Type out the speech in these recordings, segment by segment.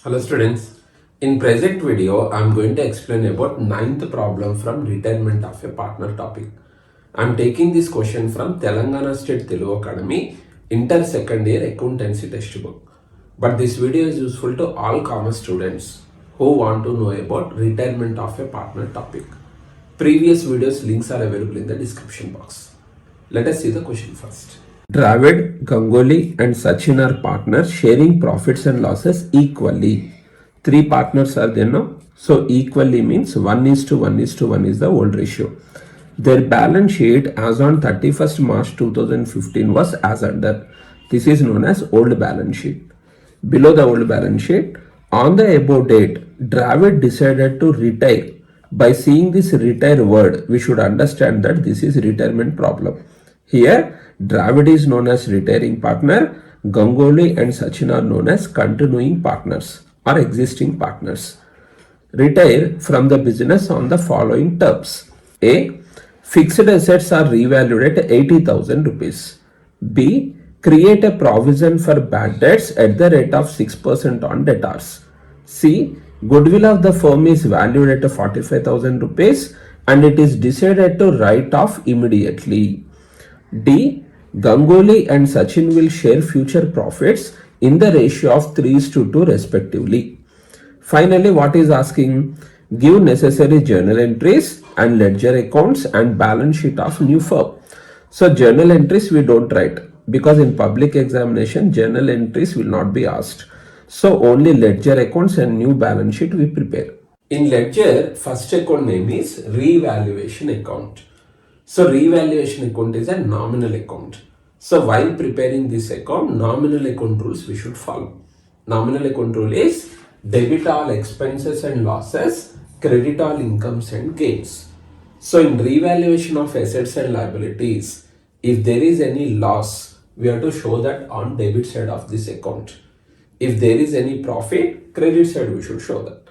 Hello students, in present video I am going to explain about ninth problem from retirement of a partner topic. I am taking this question from Telangana State Telugu Academy Inter Second Year Accountancy Textbook. But this video is useful to all commerce students who want to know about retirement of a partner topic. Previous videos links are available in the description box. Let us see the question first. Dravid, Ganguly and Sachin are partners sharing profits and losses equally. Three partners are there now. So equally means 1:1:1 is the old ratio. Their balance sheet as on 31st March 2015 was as under. This is known as old balance sheet. Below the old balance sheet, on the above date, Dravid decided to retire. By seeing this retire word, we should understand that this is retirement problem. Here, Dravid is known as retiring partner, Ganguly and Sachin are known as continuing partners or existing partners. Retire from the business on the following terms. A. Fixed assets are revalued at 80,000 rupees. B. Create a provision for bad debts at the rate of 6% on debtors. C. Goodwill of the firm is valued at 45,000 rupees and it is decided to write off immediately. D. Ganguly and Sachin will share future profits in the ratio of 3:2 respectively. Finally, what is asking? Give necessary journal entries and ledger accounts and balance sheet of new firm. So journal entries we don't write because in public examination journal entries will not be asked. So only ledger accounts and new balance sheet we prepare. In ledger, first account name is revaluation account. So revaluation account is a nominal account. So while preparing this account, nominal account rules we should follow. Nominal account rule is debit all expenses and losses, credit all incomes and gains. So in revaluation of assets and liabilities, if there is any loss, we have to show that on debit side of this account. If there is any profit, credit side we should show that.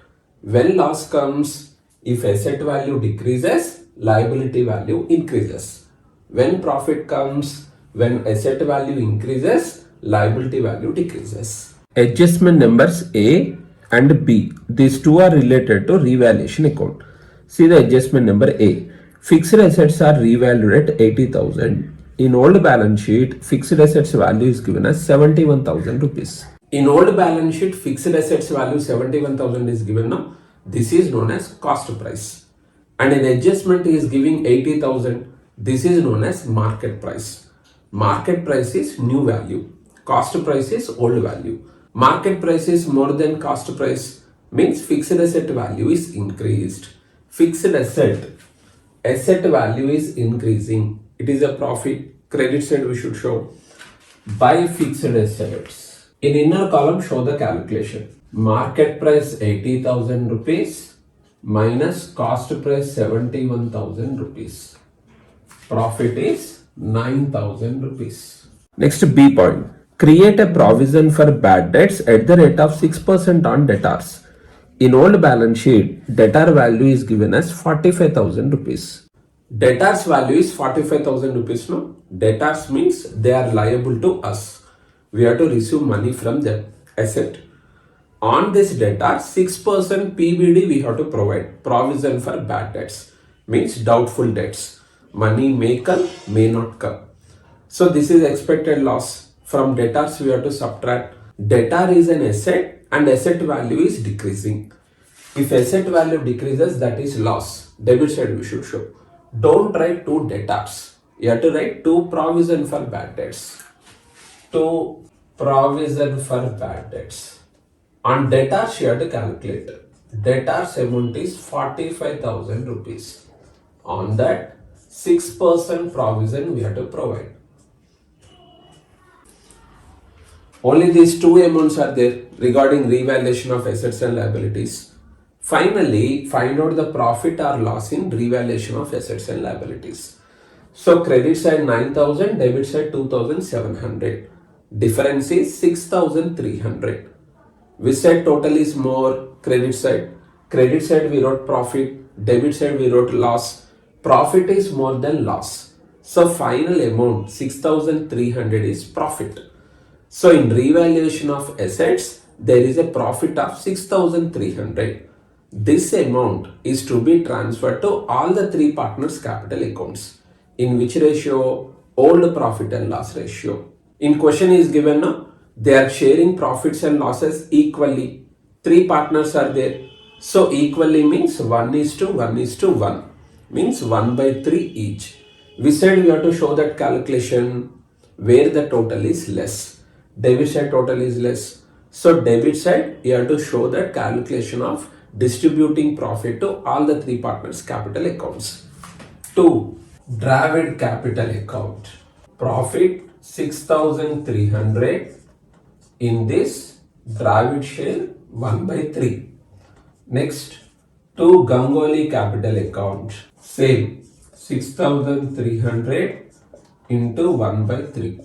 When loss comes, if asset value decreases, liability value increases. When profit comes, when asset value increases, liability value decreases. Adjustment numbers A and B. These two are related to revaluation account. See the adjustment number A. Fixed assets are revalued at 80,000. In old balance sheet, fixed assets value is given as 71,000 rupees. In old balance sheet, fixed assets value 71,000 is given now. This is known as cost price. And in adjustment is giving 80,000. This is known as market price. Market price is new value. Cost price is old value. Market price is more than cost price means fixed asset value is increased. Fixed asset value is increasing. It is a profit. Credit side we should show. Buy fixed assets. In inner column show the calculation. Market price 80,000 rupees minus cost price 71,000 rupees. Profit is 9,000 rupees. Next B point. Create a provision for bad debts at the rate of 6% on debtors. In old balance sheet, debtor value is given as 45,000 rupees. Debtors value is 45,000 rupees. No? Debtors means they are liable to us. We have to receive money from them. Asset. On this debtor, 6% PBD we have to provide. Provision for bad debts. Means doubtful debts. Money may come, may not come. So this is expected loss. From debtors we have to subtract. Debtor is an asset and asset value is decreasing. If asset value decreases, that is loss. Debit side we should show. Don't write two debtors. You have to write two provision for bad debts. Two provision for bad debts. On debtors you have to calculate. Debtors amount is 45,000 rupees. On that 6% provision we have to provide. Only these two amounts are there regarding revaluation of assets and liabilities. Finally, find out the profit or loss in revaluation of assets and liabilities. So credit side 9,000, debit side 2,700. Difference is 6,300. Which side total is more? Credit side. Credit side we wrote profit, debit side we wrote loss. Profit is more than loss. So final amount 6,300 is profit. So in revaluation of assets, there is a profit of 6,300. This amount is to be transferred to all the three partners' capital accounts. In which ratio? Old profit and loss ratio. In question is given now, they are sharing profits and losses equally. Three partners are there. So equally means 1:1:1. Means 1 by 3 each. We said we have to show that calculation where the total is less. Debit side total is less. So debit side you have to show the calculation of distributing profit to all the three partners capital accounts. 2. Dravid capital account. Profit 6,300 in this Dravid share 1 by 3. Next, to Ganguly capital account. Same 6,300 into 1 by 3.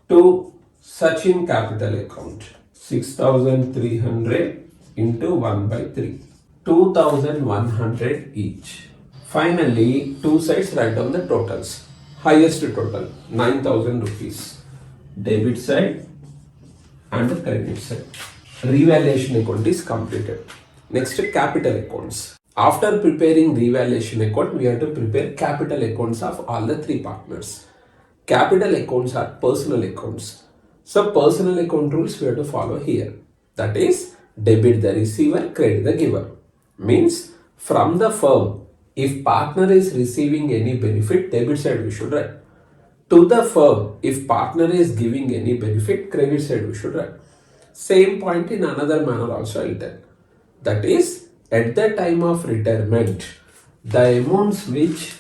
To Sachin capital account. 6,300 into 1 by 3. 2,100 each. Finally, two sides write down the totals. Highest total 9,000 rupees. Debit side and the credit side. Revaluation account is completed. Next, capital accounts. After preparing revaluation account, we have to prepare capital accounts of all the three partners. Capital accounts are personal accounts. So personal account rules we have to follow here. That is, debit the receiver, credit the giver. Means from the firm, if partner is receiving any benefit, debit side we should write. To the firm, if partner is giving any benefit, credit side we should write. Same point in another manner also I will tell. That is, at the time of retirement, the amounts which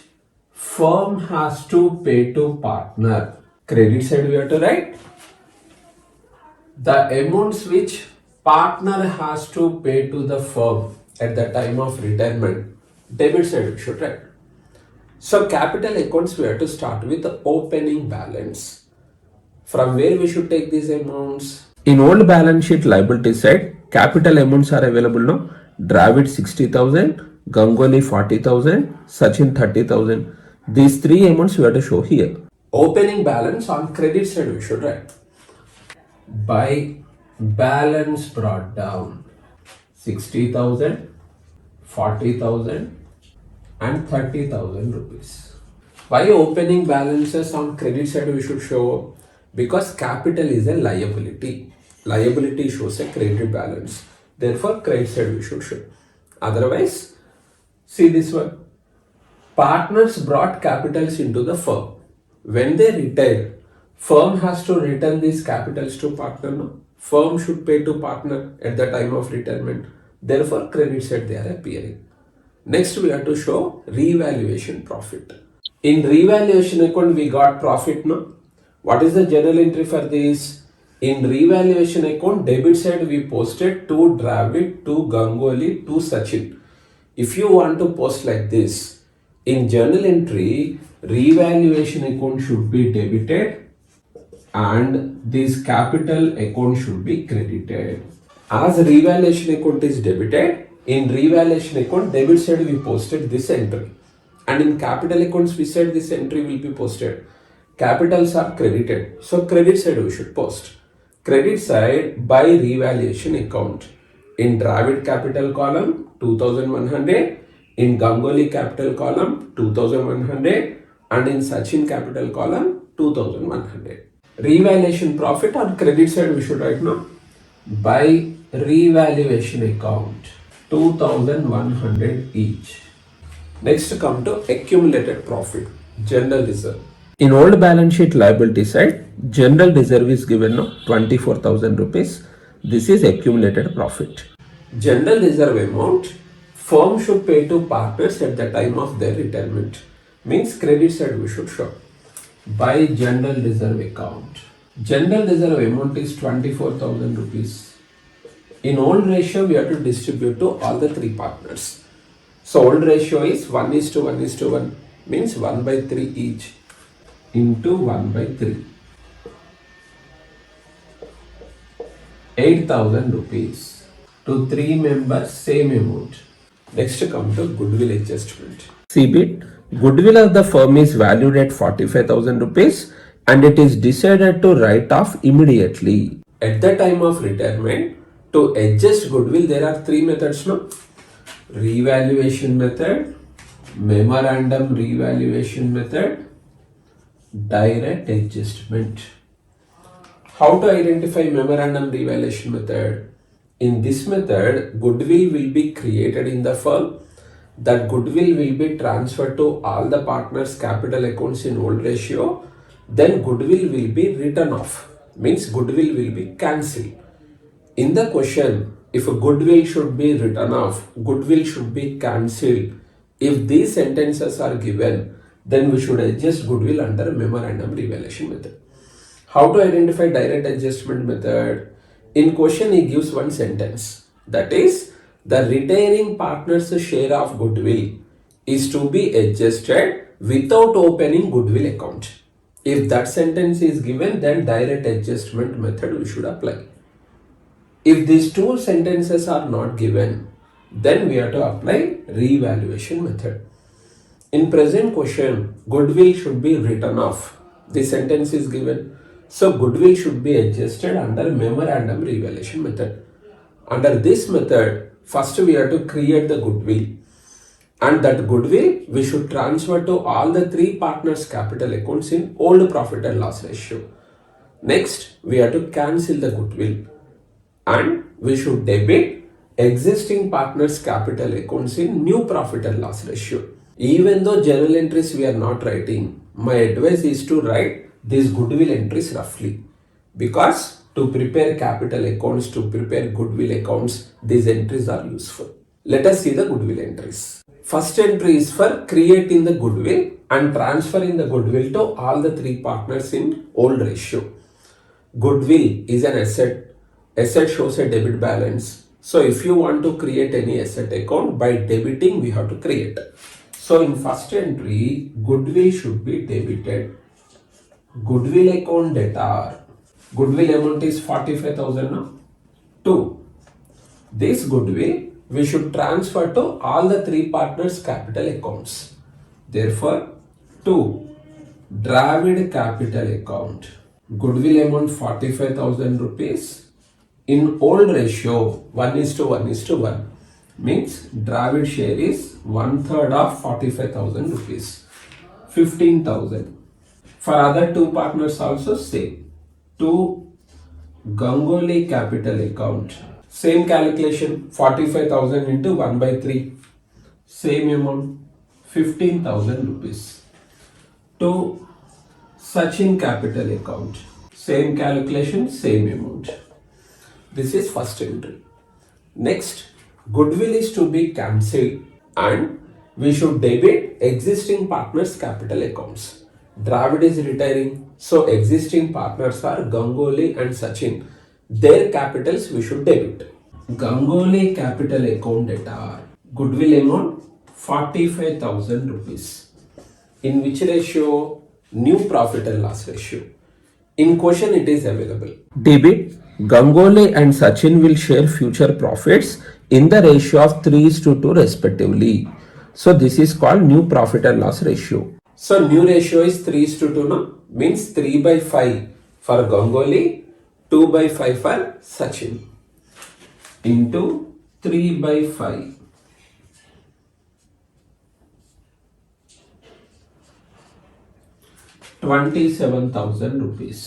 firm has to pay to partner, credit side we have to write. The amounts which partner has to pay to the firm at the time of retirement, debit side we should write. So capital accounts we have to start with the opening balance. From where we should take these amounts? In old balance sheet liability side, capital amounts are available now. Dravid 60,000, Ganguly 40,000, Sachin 30,000. These three amounts we have to show here. Opening balance on credit side we should write. By balance brought down 60,000, 40,000 and 30,000 rupees. Why opening balances on credit side we should show? Because capital is a liability. Liability shows a credit balance. Therefore, credit side we should show. Otherwise, see this one. Partners brought capitals into the firm. When they retire, firm has to return these capitals to partner. No? Firm should pay to partner at the time of retirement. Therefore, credit side they are appearing. Next, we have to show revaluation profit. In revaluation account, we got profit. No? What is the journal entry for this? In revaluation account, debit side we posted to Dravid, to Ganguly, to Sachin. If you want to post like this, in journal entry, revaluation account should be debited and this capital account should be credited. As revaluation account is debited, in revaluation account, debit side we posted this entry. And in capital accounts, we said this entry will be posted. Capitals are credited. So credit side we should post. Credit side by revaluation account. In Dravid capital column 2100, in Ganguly capital column 2100 and in Sachin capital column 2100. Revaluation profit on credit side we should write now. By revaluation account 2100 each. Next come to accumulated profit, general reserve. In old balance sheet liability side, general reserve is given now 24,000 rupees. This is accumulated profit. General reserve amount, firm should pay to partners at the time of their retirement. Means credit side we should show. By general reserve account. General reserve amount is 24,000 rupees. In old ratio, we have to distribute to all the three partners. So old ratio is 1:1:1, means 1 by 3 each into 1 by 3. 8,000 rupees. To 3 members, same amount. Next come to goodwill adjustment. CBIT, goodwill of the firm is valued at 45,000 rupees and it is decided to write off immediately. At the time of retirement, To adjust goodwill, there are three methods, no? Revaluation method, memorandum revaluation method, direct adjustment. How to identify memorandum revaluation method? In this method, goodwill will be created in the firm. That goodwill will be transferred to all the partners' capital accounts in old ratio. Then goodwill will be written off. Means goodwill will be cancelled. In the question, if a goodwill should be written off, goodwill should be cancelled. If these sentences are given, then we should adjust goodwill under memorandum revaluation method. How to identify direct adjustment method? In question, he gives one sentence. That is, the retaining partner's share of goodwill is to be adjusted without opening goodwill account. If that sentence is given, then direct adjustment method we should apply. If these two sentences are not given, then we have to apply revaluation method. In present question, goodwill should be written off. The sentence is given. So goodwill should be adjusted under memorandum revaluation method. Under this method, first we have to create the goodwill. And that goodwill we should transfer to all the three partners' capital accounts in old profit and loss ratio. Next, we have to cancel the goodwill. And we should debit existing partners' capital accounts in new profit and loss ratio. Even though journal entries we are not writing, my advice is to write these goodwill entries roughly, because to prepare capital accounts, to prepare goodwill accounts, these entries are useful. Let us see the goodwill entries. First entry is for creating the goodwill and transferring the goodwill to all the three partners in old ratio. Goodwill is an asset. Asset shows a debit balance. So if you want to create any asset account, by debiting we have to create. So in first entry, goodwill should be debited. Goodwill account debtor. Goodwill amount is 45,000 now. 2. This goodwill we should transfer to all the three partners' capital accounts. Therefore, 2. Dravid capital account. Goodwill amount 45,000 rupees. In old ratio 1:1:1 means Dravid share is 1/3 of 45,000 rupees. 15,000. For other two partners also same. 2. Ganguly capital account. Same calculation, 45,000 into 1/3. Same amount, 15,000 rupees. 2. Sachin capital account. Same calculation, same amount. This is first entry. Next, goodwill is to be cancelled and we should debit existing partners' capital accounts. Dravid is retiring, so existing partners are Ganguly and Sachin. Their capitals we should debit. Ganguly capital account debtor. Goodwill amount 45,000 rupees. In which ratio? New profit and loss ratio. In question it is available. Debit. Ganguly and Sachin will share future profits in the ratio of 3:2 respectively. So this is called new profit and loss ratio. So new ratio is 3:2 no? Means 3/5 for Ganguly, 2/5 for Sachin into 3/5. 27,000 rupees.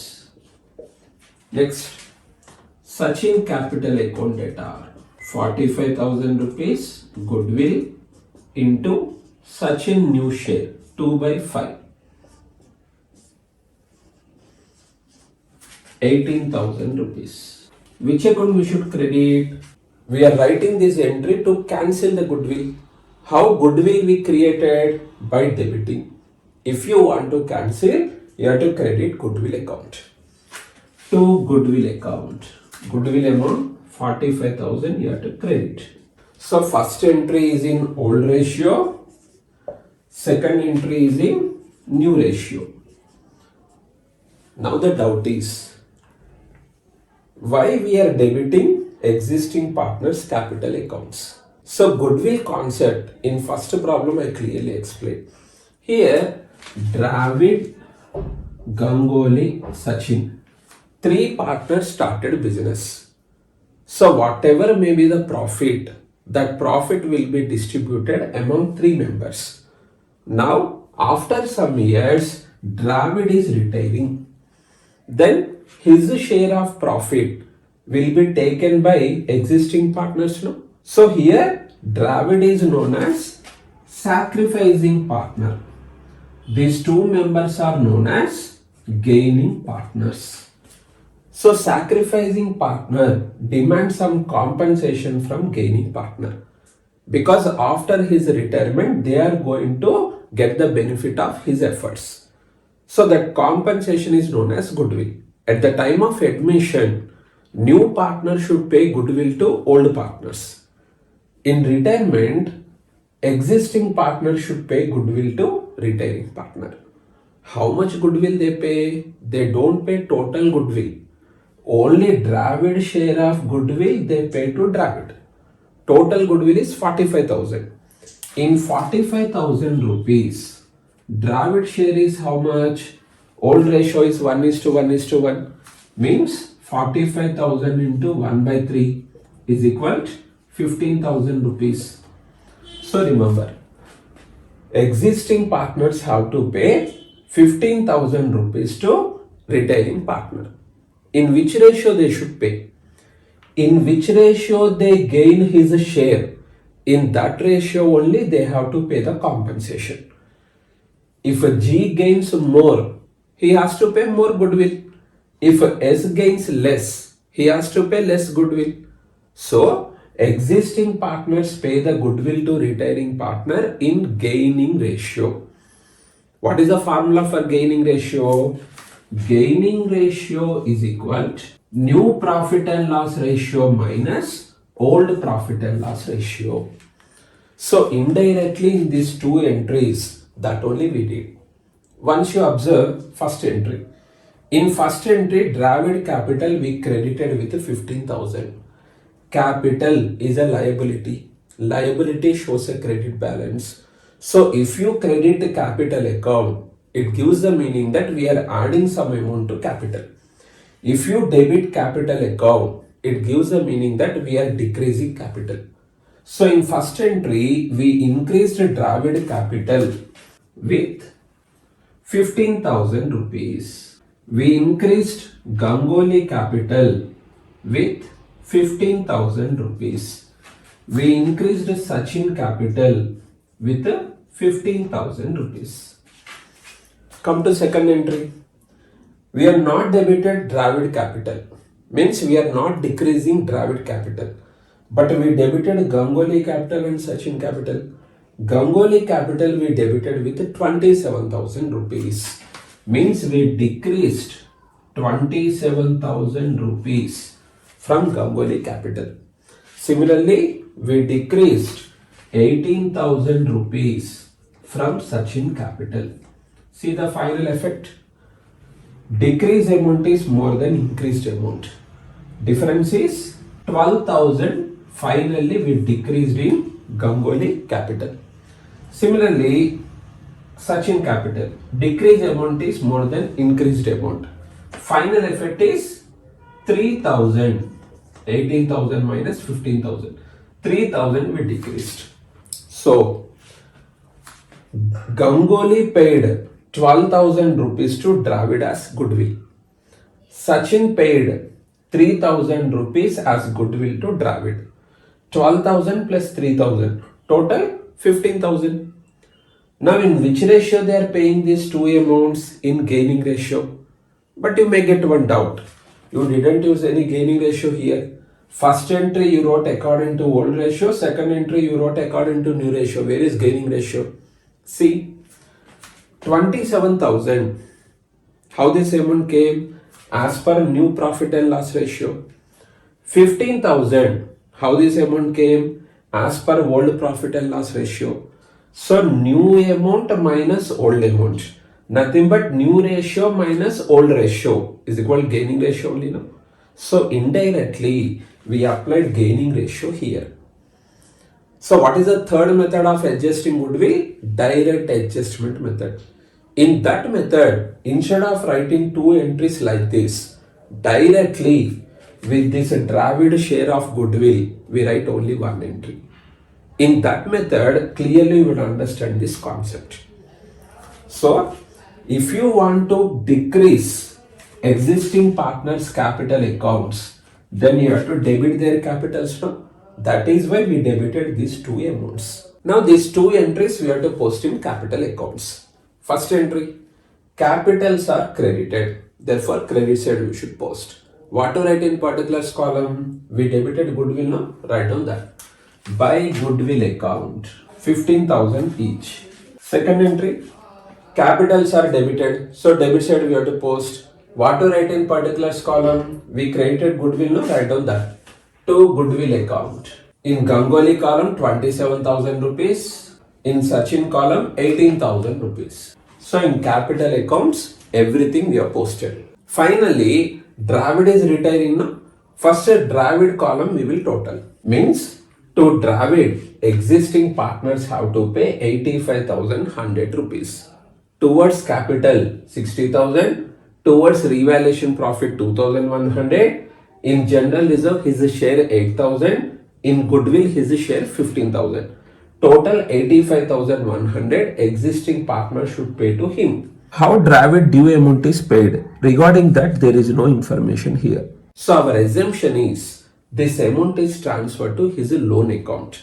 Next, Sachin capital account debtor 45,000 rupees goodwill into Sachin new share 2/5 18,000 rupees. Which account we should credit? We are writing this entry to cancel the goodwill. How goodwill we created? By debiting. If you want to cancel, you have to credit goodwill account. To goodwill account. Goodwill amount 45,000 you have to credit. So first entry is in old ratio. Second entry is in new ratio. Now the doubt is, why we are debiting existing partners' capital accounts? So goodwill concept in first problem I clearly explained. Here Dravid, Ganguly, Sachin, three partners started business. So whatever may be the profit, that profit will be distributed among three members. Now, after some years, Dravid is retiring. Then his share of profit will be taken by existing partners. No? So here, Dravid is known as sacrificing partner. These two members are known as gaining partners. So sacrificing partner demands some compensation from gaining partner, because after his retirement they are going to get the benefit of his efforts. So that compensation is known as goodwill. At the time of admission, new partner should pay goodwill to old partners. In retirement, existing partner should pay goodwill to retiring partner. How much goodwill they pay? They don't pay total goodwill. Only Dravid share of goodwill they pay to Dravid. Total goodwill is 45,000. In 45,000 rupees, Dravid share is how much? Old ratio is 1:1:1. Means 45,000 into 1 by 3 is equal to 15,000 rupees. So remember, existing partners have to pay 15,000 rupees to retiring partner. In which ratio they should pay? In which ratio they gain his share? In that ratio only they have to pay the compensation. If G gains more, he has to pay more goodwill. If S gains less, he has to pay less goodwill. So, existing partners pay the goodwill to retiring partner in gaining ratio. What is the formula for gaining ratio? Gaining ratio is equal to new profit and loss ratio minus old profit and loss ratio. So indirectly in these two entries, that only we did. Once you observe first entry. In first entry, Dravid capital we credited with 15,000. Capital is a liability. Liability shows a credit balance. So if you credit the capital account, it gives the meaning that we are adding some amount to capital. If you debit capital account, it gives the meaning that we are decreasing capital. So in first entry, we increased Dravid capital with 15,000 rupees. We increased Ganguly capital with 15,000 rupees. We increased Sachin capital with 15,000 rupees. Come to second entry. We are not debited Dravid capital. Means we are not decreasing Dravid capital. But we debited Ganguly capital and Sachin capital. Ganguly capital we debited with 27,000 rupees. Means we decreased 27,000 rupees from Ganguly capital. Similarly, we decreased 18,000 rupees from Sachin capital. See the final effect. Decreased amount is more than increased amount. Difference is 12,000. Finally, we decreased in Ganguly capital. Similarly, Sachin capital. Decreased amount is more than increased amount. Final effect is 3,000. 18,000 minus 15,000. 3,000 we decreased. So, Ganguly paid 12,000 rupees to Dravid as goodwill. Sachin paid 3,000 rupees as goodwill to Dravid. 12,000 plus 3,000. Total 15,000. Now in which ratio they are paying these two amounts? In gaining ratio. But you may get one doubt. You didn't use any gaining ratio here. First entry you wrote according to old ratio. Second entry you wrote according to new ratio. Where is gaining ratio? See. 27,000. How this amount came? As per new profit and loss ratio. 15,000. How this amount came? As per old profit and loss ratio. So new amount minus old amount. Nothing but new ratio minus old ratio is equal to gaining ratio only now. So indirectly we applied gaining ratio here. So what is the third method of adjusting goodwill? Direct adjustment method. In that method, instead of writing two entries like this, directly with this Dravid share of goodwill, we write only one entry. In that method, clearly you will understand this concept. So, if you want to decrease existing partners' capital accounts, then you have to debit their capitals now. That is why we debited these two amounts. Now, these two entries we have to post in capital accounts. First entry, capitals are credited. Therefore, credit side we should post. What to write in particulars column? We debited goodwill now. Write down that. By goodwill account, 15,000 each. Second entry, capitals are debited. So debit side we have to post. What to write in particulars column? We credited goodwill now. Write down that. To goodwill account. In Ganguly column, 27,000 rupees. In Sachin column, 18,000 rupees. So in capital accounts, everything we have posted. Finally, Dravid is retiring now. First Dravid column we will total. Means to Dravid, existing partners have to pay 85,100 rupees. Towards capital 60,000. Towards revaluation profit 2,100. In general reserve his share 8,000. In goodwill his share 15,000. Total 85,100 existing partner should pay to him. How Dravid due amount is paid? Regarding that, there is no information here. So our assumption is this amount is transferred to his loan account.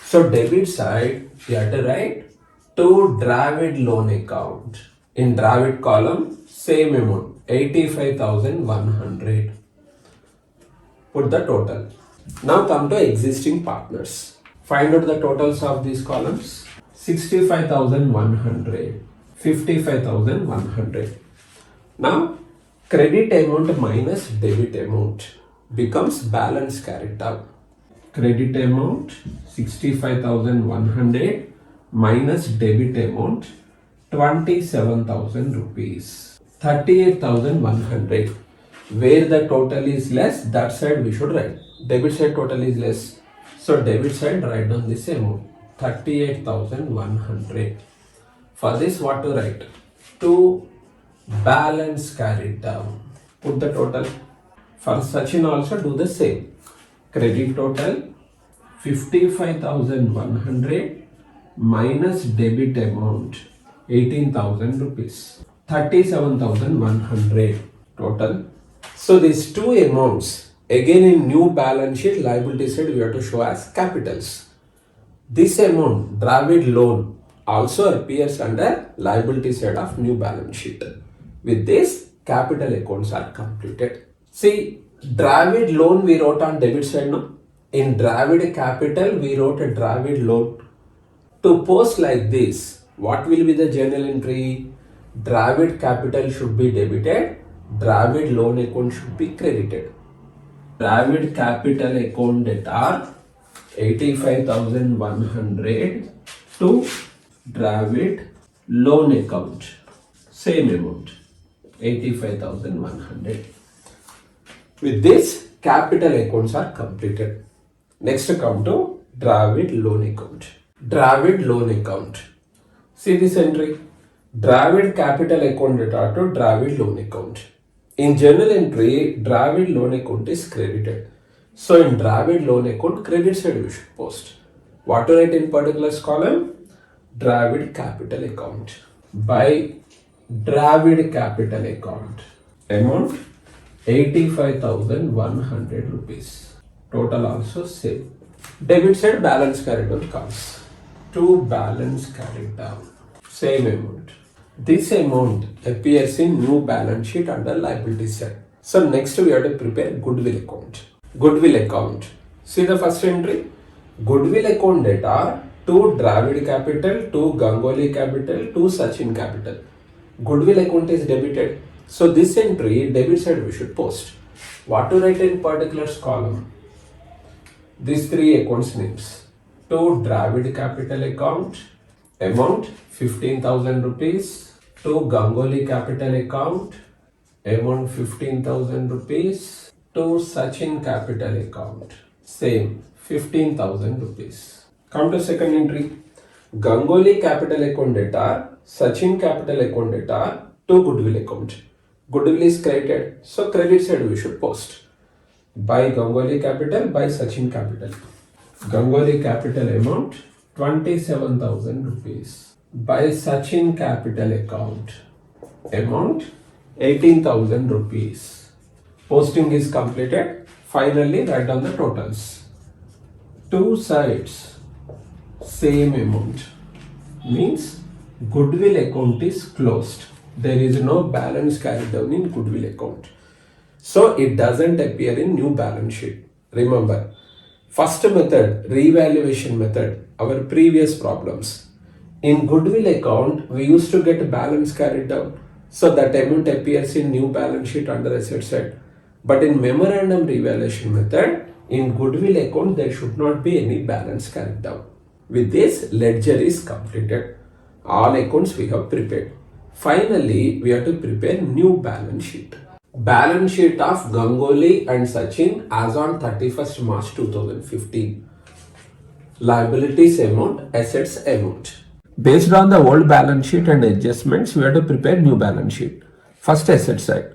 So debit side, you have to write to Dravid loan account. In Dravid column, same amount, 85,100. Put the total. Now come to existing partners. Find out the totals of these columns. 65,100. 55,100. Now, credit amount minus debit amount becomes balance carried out. Credit amount 65,100 minus debit amount 27,000 rupees. 38,100. Where the total is less, that side we should write. Debit side total is less. So debit side write down this amount. 38,100. For this, what to write? To balance carried down. Put the total. For Sachin also do the same. Credit total 55,100 minus debit amount 18,000 rupees. 37,100 total. So these two amounts, again in new balance sheet, liability side we have to show as capitals. This amount, Dravid loan, also appears under liability side of new balance sheet. With this, capital accounts are completed. See, Dravid loan we wrote on debit side now. In Dravid capital, we wrote a Dravid loan. To post like this, what will be the journal entry? Dravid capital should be debited. Dravid loan account should be credited. Dravid capital account debtor 85,100 to Dravid loan account. Same amount 85,100. With this, capital accounts are completed. Next come to Dravid loan account. Dravid loan account. See this entry. Dravid capital account debtor to Dravid loan account. In journal entry, Dravid loan account is credited. So in Dravid loan account, credit side we should post. What to write in particulars column? Dravid capital account. By Dravid capital account. Amount 85,100 rupees. Total also same. Debit side balance carried down comes. To balance carried down. Same amount. This amount appears in new balance sheet under liability side. So next we have to prepare goodwill account. Goodwill account. See the first entry. Goodwill account debtor to Dravid capital, to Ganguly capital, to Sachin capital. Goodwill account is debited. So this entry, debit side we should post. What to write in particulars column? These three accounts names. To Dravid capital account, amount 15,000 rupees. To Ganguly capital account, amount 15,000 rupees. To Sachin capital account, same 15,000 rupees. Come to second entry. Ganguly capital account debtor, Sachin capital account debtor to goodwill account. Goodwill is credited, so credit side we should post. by Ganguly capital by Sachin capital. Ganguly capital amount 27,000 rupees by Sachin capital account amount 18,000 rupees. Posting is completed. Finally write down the totals. Two sides same amount means goodwill account is closed. There is no balance carried down in goodwill account. So it doesn't appear in new balance sheet. Remember, first method, revaluation method, our previous problems. In goodwill account, we used to get balance carried down. So that amount appears in new balance sheet under asset side. But in memorandum revaluation method, in goodwill account, there should not be any balance carried down. With this, ledger is completed. All accounts we have prepared. Finally, we have to prepare new balance sheet. Balance sheet of Ganguly and Sachin as on 31st March 2015. Liabilities amount, assets amount. Based on the old balance sheet and adjustments, we have to prepare new balance sheet. First asset side.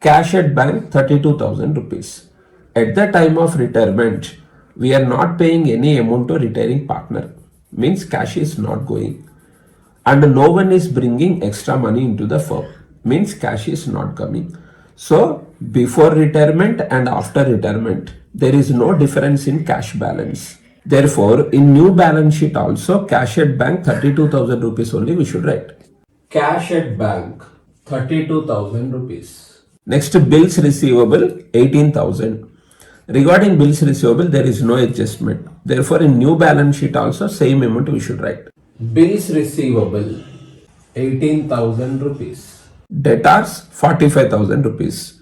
Cash at bank 32,000 rupees. At the time of retirement, we are not paying any amount to retiring partner. Means cash is not going. And no one is bringing extra money into the firm. Means cash is not coming. So before retirement and after retirement, there is no difference in cash balance. Therefore, in new balance sheet also, cash at bank 32,000 rupees only we should write. Cash at bank 32,000 rupees. Next, bills receivable 18,000. Regarding bills receivable, there is no adjustment. Therefore, in new balance sheet also, same amount we should write. Bills receivable 18,000 rupees. Debtors 45,000 rupees.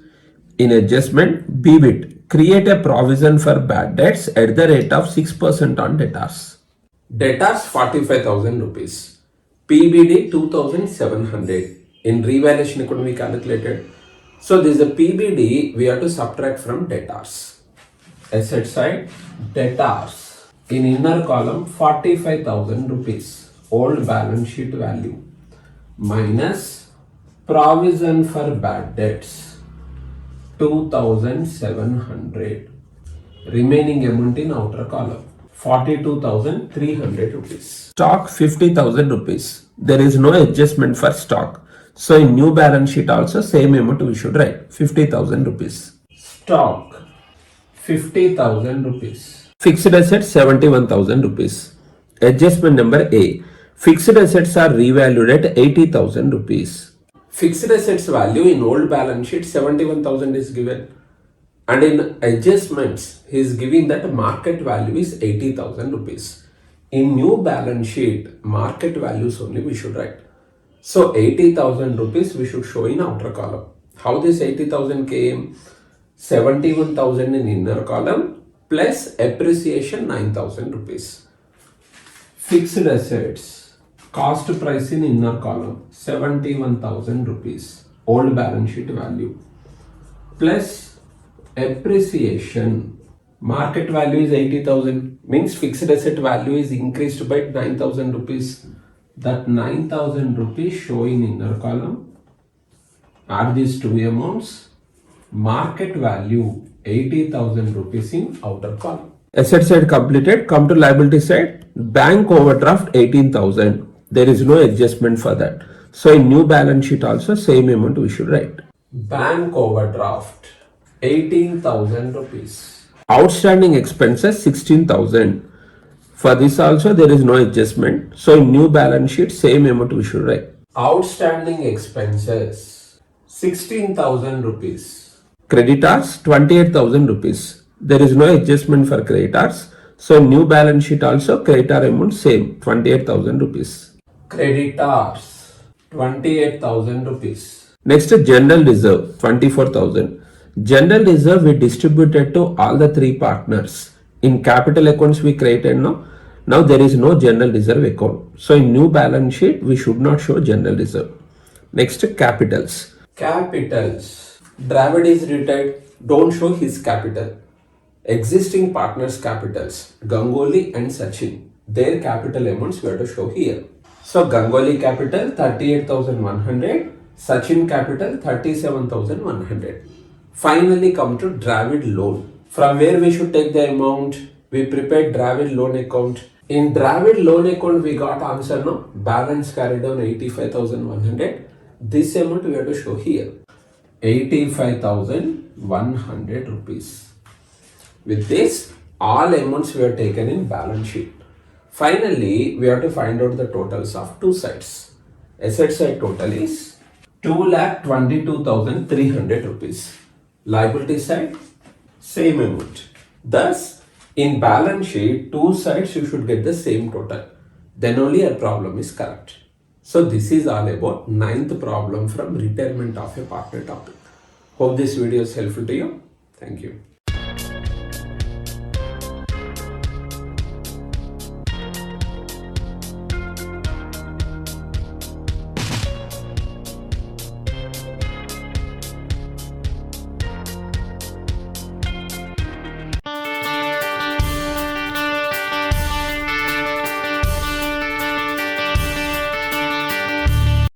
In adjustment, BBIT, create a provision for bad debts at the rate of 6% on debtors. Debtors 45,000 rupees. PBD 2,700. In revaluation account we calculated. So this is a PBD we have to subtract from debtors. Asset side, debtors. In inner column 45,000 rupees. Old balance sheet value. Minus provision for bad debts 2,700. Remaining amount in outer column 42,300 rupees. Stock 50,000 rupees. There is no adjustment for stock. So in new balance sheet also same amount we should write 50,000 rupees. Stock 50,000 rupees. Fixed assets 71,000 rupees. Adjustment number A. Fixed assets are revalued at 80,000 rupees. Fixed assets value in old balance sheet 71,000 is given. And in adjustments, he is giving that market value is 80,000 rupees. In new balance sheet, market values only we should write. So 80,000 rupees we should show in outer column. How this 80,000 came? 71,000 in inner column plus appreciation 9,000 rupees. Fixed assets. Cost price in inner column 71,000 rupees. Old balance sheet value. Plus appreciation. Market value is 80,000. Means fixed asset value is increased by 9,000 rupees. That 9,000 rupees show in inner column. Add these two amounts. Market value 80,000 rupees in outer column. Asset side completed. Come to liability side. Bank overdraft 18,000. There is no adjustment for that. So in new balance sheet also same amount we should write. Bank overdraft 18,000 rupees. Outstanding expenses 16,000. For this also there is no adjustment. So in new balance sheet same amount we should write. Outstanding expenses 16,000 rupees. Creditors 28,000 rupees. There is no adjustment for creditors. So new balance sheet also creditor amount same 28,000 rupees. Creditors 28,000 rupees. Next general reserve 24,000. General reserve we distributed to all the three partners. In capital accounts we created now. Now there is no general reserve account. So in new balance sheet we should not show general reserve. Next capitals. Capitals. Dravid is retired. Don't show his capital. Existing partners capitals. Ganguly and Sachin. Their capital amounts we have to show here. So Ganguly capital 38,100. Sachin capital 37,100. Finally come to Dravid loan. From where we should take the amount? We prepared Dravid loan account. In Dravid loan account, we got answer no? Balance carried on 85,100. This amount we have to show here. 85,100 rupees. With this, all amounts were taken in balance sheet. Finally, we have to find out the totals of two sides. Asset side total is 2,22,300 rupees. Liability side, same amount. Thus, in balance sheet, two sides you should get the same total. Then only a problem is correct. So this is all about ninth problem from retirement of a partner topic. Hope this video is helpful to you. Thank you.